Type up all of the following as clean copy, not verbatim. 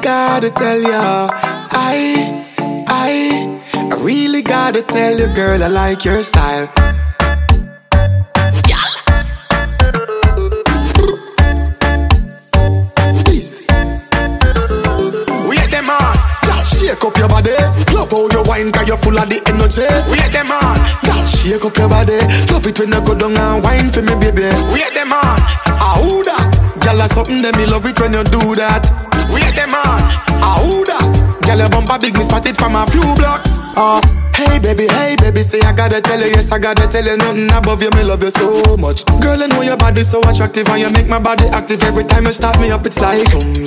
gotta tell ya, I really gotta tell you, girl, I like your style. Shake up your body, love how you wine, cause you're full of the energy. Wait them on, girl, shake up your body, love it when you go down and wine for me, baby. Wait them on, who that? Girl, that's something that me love it when you do that. Wait them on, who that? Girl, your bumper big, me spot it from a few blocks. Hey baby, say I gotta tell you, yes I gotta tell you, nothing above you, me love you so much. Girl, I know your body's so attractive and you make my body active. Every time you start me up, it's like zoom.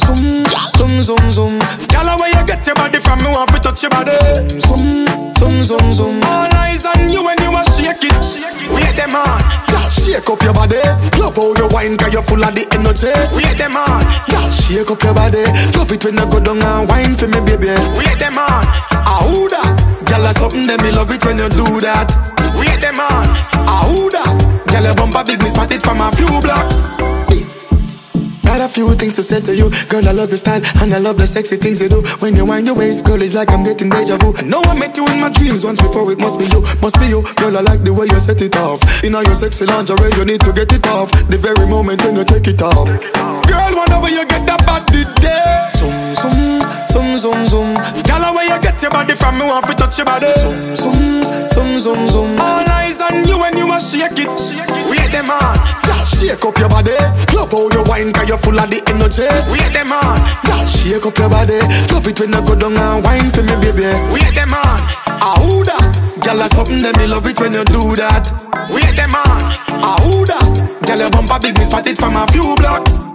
Girl, where you get your body from, me want to touch your body. Zoom. All eyes on you when you a shake it. Wait them on, girl, shake up your body. Love how you wine, cause you're full of the energy. Wait them on, girl, shake up your body. Love it when you go down and wine for me, baby. Wait them on, who that? Girl, that's something that me love it when you do that. Wait them on, who that? Girl, your bumper big, me spot it from a few blocks. Peace. Got a few things to say to you. Girl, I love your style and I love the sexy things you do. When you wind your waist, girl, it's like I'm getting deja vu. I know I met you in my dreams once before, it must be you. Girl, I like the way you set it off. In all your sexy lingerie, you need to get it off. The very moment when you take it off. Girl, wonder where you get that body there. Zoom. Girl, where you get your body from, me want to touch your body. Zoom. All eyes on you when you a shake it. Wait them on, girl, shake up your body. Love how you wine, cause you're full of the energy. Wait them on, girl, shake up your body. Love it when you go down and wine for me, baby. Wait them on, who that? Girl, that's something that me love it when you do that. Wait them on, who that? Girl, your bumper big, me spot it from a few blocks.